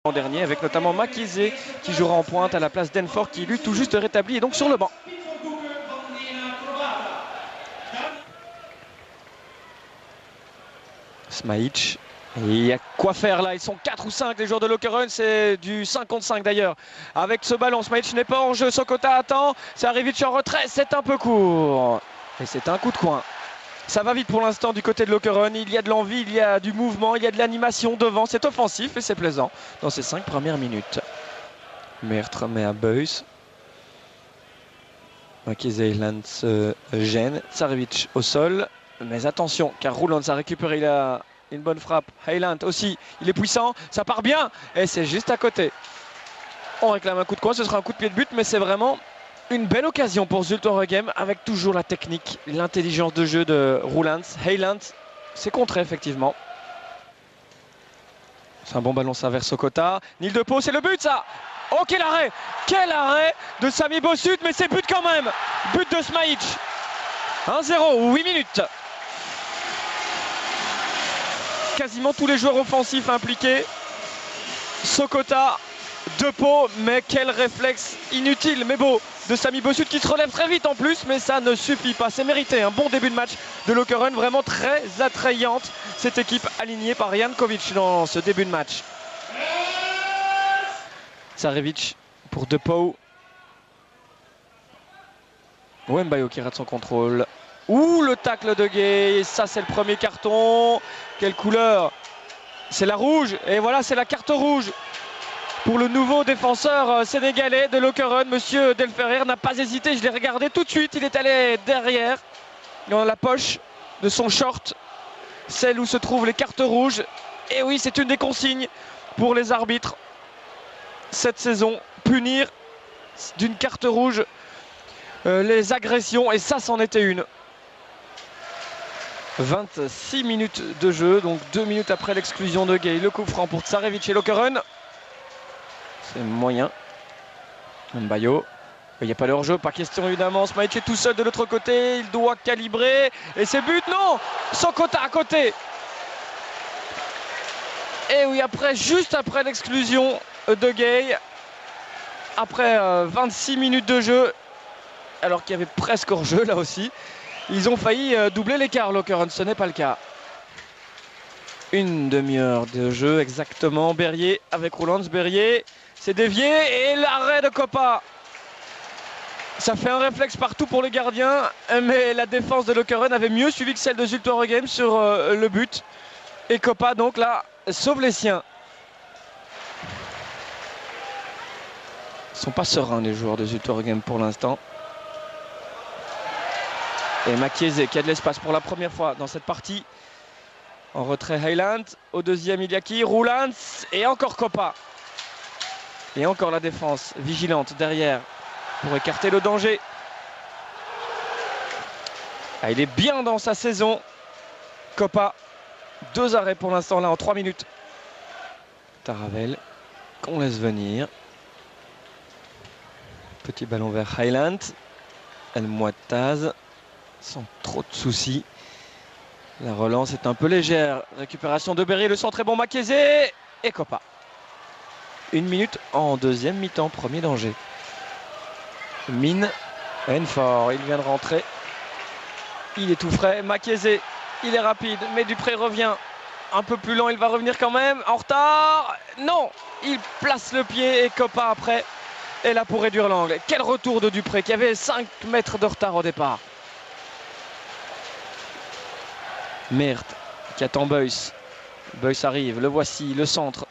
L'an dernier, avec notamment Makizé qui jouera en pointe à la place d'Enfort qui lui tout juste rétabli et donc sur le banc. Smajic, il y a quoi faire là, ils sont 4 ou 5 les joueurs de Lokeren, c'est du 5 contre 5 d'ailleurs. Avec ce ballon, Smajic n'est pas en jeu, Sokota attend, Sarevic en retrait, c'est un peu court. Et c'est un coup de coin. Ça va vite pour l'instant du côté de Lokeren, il y a de l'envie, il y a du mouvement, il y a de l'animation devant, c'est offensif et c'est plaisant dans ces 5 premières minutes. Mert remet à Buys. Makizé lance gêne, Sarevic au sol, mais attention car Roelands a récupéré, il a une bonne frappe. Heiland aussi, il est puissant, ça part bien et c'est juste à côté. On réclame un coup de coin, ce sera un coup de pied de but, mais c'est vraiment une belle occasion pour Zulte Waregem avec toujours la technique, l'intelligence de jeu de Roelands. Heiland, c'est contré effectivement. C'est un bon ballon ça vers Sokota. Nil de Pau, c'est le but ça. Oh quel arrêt de Sami Bossut, mais c'est but quand même. But de Smajic. 1-0, 8 minutes. Quasiment tous les joueurs offensifs impliqués. Sokota, De Pau, mais quel réflexe inutile mais beau de Sami Bossut qui se relève très vite en plus, mais ça ne suffit pas, c'est mérité. Un bon début de match de Lokeren, vraiment très attrayante cette équipe alignée par Jankovic dans ce début de match. Sarevic pour De Pau. Wembayo qui rate son contrôle. Ouh, le tacle de Gay, ça c'est le premier carton. Quelle couleur? C'est la rouge, et voilà, c'est la carte rouge pour le nouveau défenseur sénégalais de Lokeren. Monsieur Delferrer n'a pas hésité, je l'ai regardé tout de suite, il est allé derrière, dans la poche de son short, celle où se trouvent les cartes rouges. Et oui, c'est une des consignes pour les arbitres cette saison, punir d'une carte rouge les agressions, et ça c'en était une. 26 minutes de jeu, donc 2 minutes après l'exclusion de Gay. Le coup franc pour Sarevic et Lokeren. C'est moyen. Mbayo. Il n'y a pas de hors-jeu, pas question évidemment. Smajic est tout seul de l'autre côté, il doit calibrer. Et c'est but, non! Sokota à côté. Et oui, juste après l'exclusion de Gay, après 26 minutes de jeu, alors qu'il y avait presque hors-jeu là aussi, ils ont failli doubler l'écart, Lokeren, ce n'est pas le cas. Une demi-heure de jeu exactement. Berrier avec Roelands. Berrier, c'est dévié et l'arrêt de Kopa. Ça fait un réflexe partout pour les gardiens, mais la défense de Lokeren avait mieux suivi que celle de Zulte Waregem sur le but. Et Kopa donc là sauve les siens. Ils ne sont pas sereins les joueurs de Zulte Waregem pour l'instant. Et Makizé qui a de l'espace pour la première fois dans cette partie. En retrait Heiland. Au deuxième il y a qui? Roelands. Et encore Kopa. Et encore la défense vigilante derrière pour écarter le danger. Ah, il est bien dans sa saison. Kopa. 2 arrêts pour l'instant là en 3 minutes. Taravel qu'on laisse venir. Petit ballon vers Heiland. El Mouattaz. Sans trop de soucis. La relance est un peu légère. Récupération de Berry, le centre est bon. Makizé et Kopa. 1 minute en deuxième mi-temps. Premier danger. Mine. Enfor, il vient de rentrer. Il est tout frais. Makizé, il est rapide. Mais Dupré revient un peu plus lent. Il va revenir quand même. En retard. Non, il place le pied et Kopa après est là pour réduire l'angle. Quel retour de Dupré qui avait 5 mètres de retard au départ. Mert qui attend Buys. Buys arrive, le voici, le centre.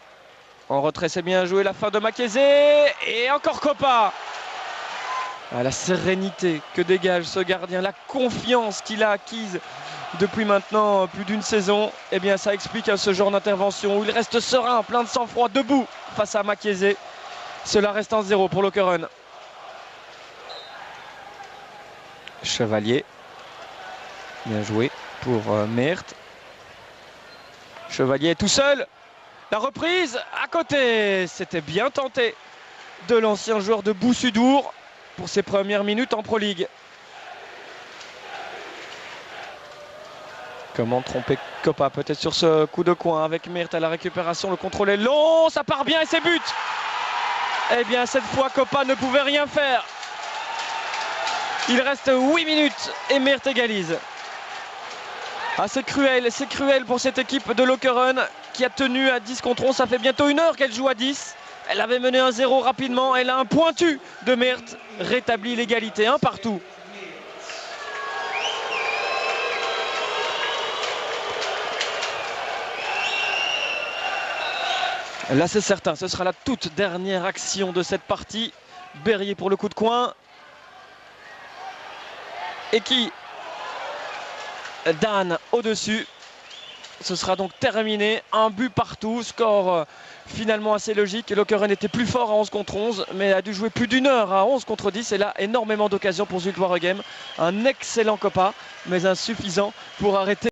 En retrait, c'est bien joué, la fin de Makizé. Et encore Kopa. Ah, la sérénité que dégage ce gardien, la confiance qu'il a acquise depuis maintenant plus d'une saison. Eh bien, ça explique ce genre d'intervention où il reste serein, plein de sang-froid, debout face à Makizé. Cela reste 1-0 pour Lokeren. Chevalier. Bien joué pour Mert. Chevalier est tout seul. La reprise à côté. C'était bien tenté de l'ancien joueur de Boussudour pour ses premières minutes en Pro League. Comment tromper Coppa peut-être sur ce coup de coin avec Myrthe à la récupération. Le contrôle est long, ça part bien et c'est but. Eh bien cette fois Coppa ne pouvait rien faire. Il reste 8 minutes et Myrthe égalise. Ah, c'est cruel pour cette équipe de Lokeren qui a tenu à 10 contre 11. Ça fait bientôt 1 heure qu'elle joue à 10. Elle avait mené 1-0 rapidement. Elle a un pointu de Myrthe. Rétablit l'égalité, 1 partout. Là c'est certain, ce sera la toute dernière action de cette partie. Berrier pour le coup de coin. Et qui Dan au-dessus. Ce sera donc terminé. Un but partout. Score finalement assez logique. Lokeren était plus fort à 11 contre 11, mais a dû jouer plus d'1 heure à 11 contre 10. Et là, énormément d'occasions pour Zulte Waregem. Un excellent Coppa, mais insuffisant pour arrêter.